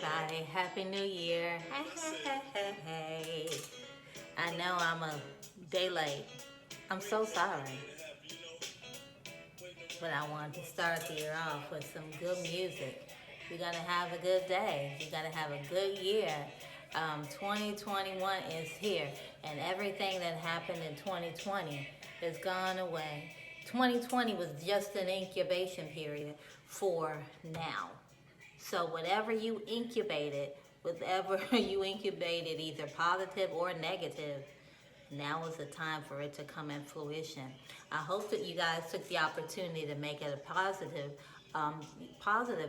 everybody. Happy New Year. Hey. I know I'm a day late. I'm so sorry. But I wanted to start the year off with some good music. We're going to have a good day. We're going to have a good year. 2021 is here, and everything that happened in 2020 is gone away. 2020 was just an incubation period for now. So whatever you incubated, whatever you incubated, either positive or negative, now is the time for it to come in fruition. I hope that you guys took the opportunity to make it a positive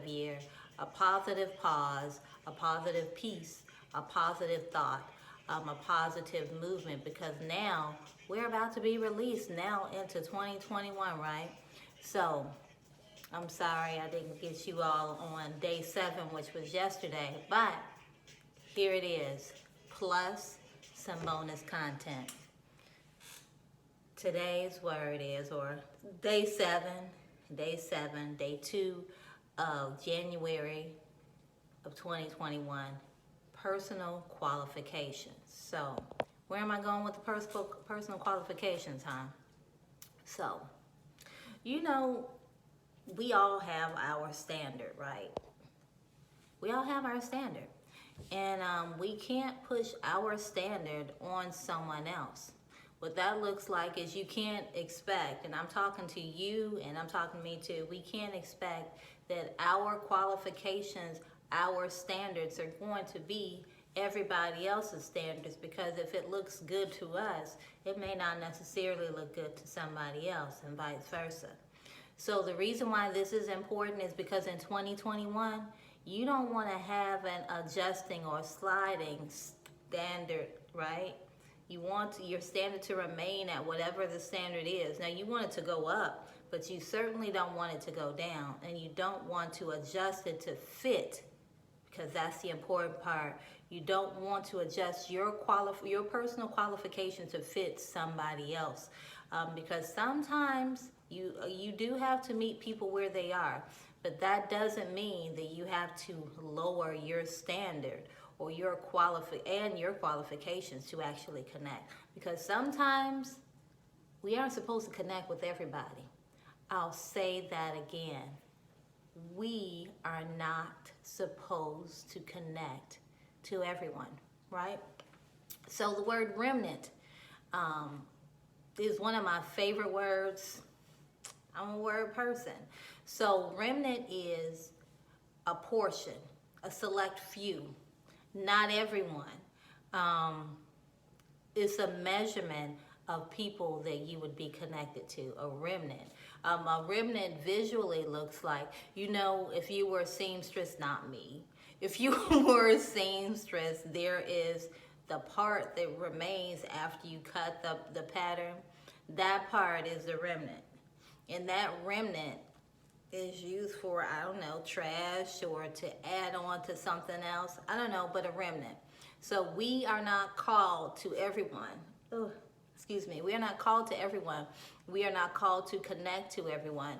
year, a positive pause, a positive peace, a positive thought, a positive movement, because now we're about to be released now into 2021, right? So I'm sorry I didn't get you all on day 7, which was yesterday, but here it is, plus some bonus content. Today's word is, or day 7, day 2 of January of 2021, personal qualifications. So, where am I going with the personal qualifications, huh? So, you know, we all have our standard, right? We all have our standard. And we can't push our standard on someone else. What that looks like is you can't expect, and I'm talking to you and I'm talking to me too, we can't expect that our qualifications, our standards are going to be everybody else's standards, because if it looks good to us, it may not necessarily look good to somebody else, and vice versa. So the reason why this is important is because in 2021, you don't want to have an adjusting or sliding standard, right? You want your standard to remain at whatever the standard is. Now, you want it to go up, but you certainly don't want it to go down, and you don't want to adjust it to fit, because that's the important part. You don't want to adjust your personal qualification to fit somebody else, because sometimes you do have to meet people where they are, but that doesn't mean that you have to lower your standard or your qualifications to actually connect, because sometimes we aren't supposed to connect with everybody. I'll say that again. We are not supposed to connect to everyone, right? So the word remnant is one of my favorite words. I'm a word person. So remnant is a portion, a select few, not everyone. It's a measurement of people that you would be connected to, a remnant. A remnant visually looks like, if you were a seamstress, not me. If you were a seamstress, there is the part that remains after you cut the pattern. That part is the remnant. And that remnant is used for, trash or to add on to something else. I don't know, but a remnant. So we are not called to everyone. We are not called to everyone. We are not called to connect to everyone.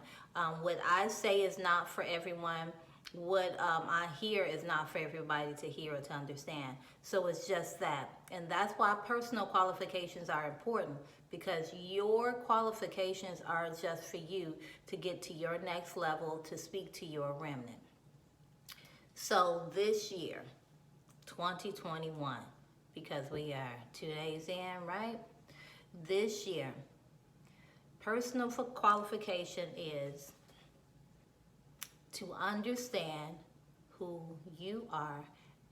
What I say is not for everyone. What I hear is not for everybody to hear or to understand. So it's just that. And that's why personal qualifications are important, because your qualifications are just for you to get to your next level, to speak to your remnant. So this year, 2021, because we are 2 days in, right? This year, personal qualification is to understand who you are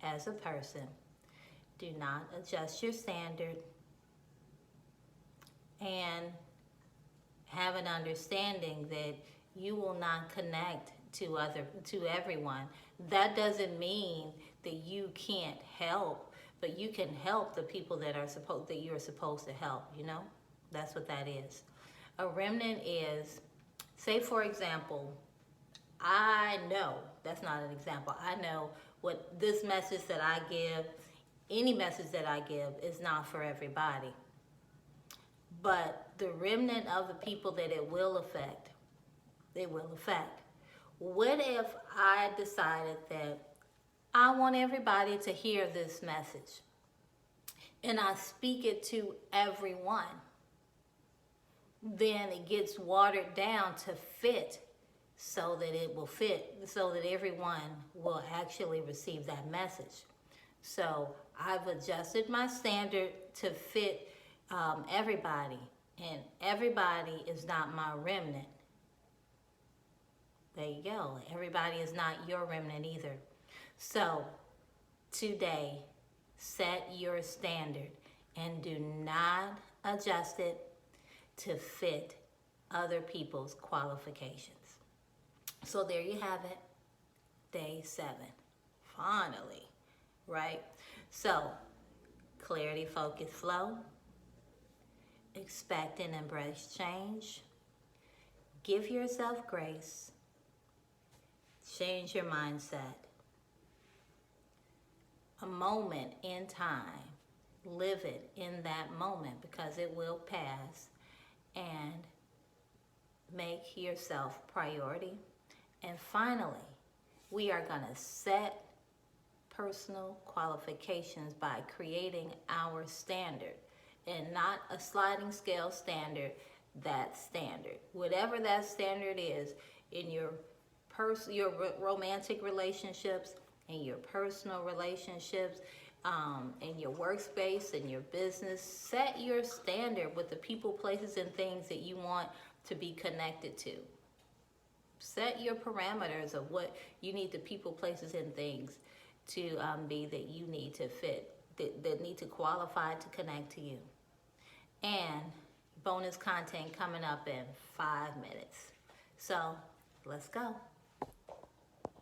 as a person. Do not adjust your standard, and have an understanding that you will not connect to everyone. That doesn't mean that you can't help, but you can help the people that you're supposed to help, That's what that is. A remnant is, say for example, I know, that's not an example, I know what this message that I give, any message that I give, is not for everybody. But the remnant of the people that it will affect, they will affect. What if I decided that I want everybody to hear this message. And I speak it to everyone. Then it gets watered down to fit so that it will fit, so that everyone will actually receive that message. So I've adjusted my standard to fit everybody, and everybody is not my remnant. There you go. Everybody is not your remnant either. So today, set your standard and do not adjust it to fit other people's qualifications. So there you have it, day 7. Finally, right? So, clarity, focus, flow. Expect and embrace change. Give yourself grace. Change your mindset. A moment in time. Live it in that moment because it will pass. And make yourself priority. And finally, we are going to set personal qualifications by creating our standard, and not a sliding scale standard, that standard. Whatever that standard is in your romantic relationships, in your personal relationships, in your workspace, in your business, set your standard with the people, places, and things that you want to be connected to. Set your parameters of what you need the people, places, and things to be that you need to fit, that need to qualify to connect to you. And bonus content coming up in 5 minutes. So let's go.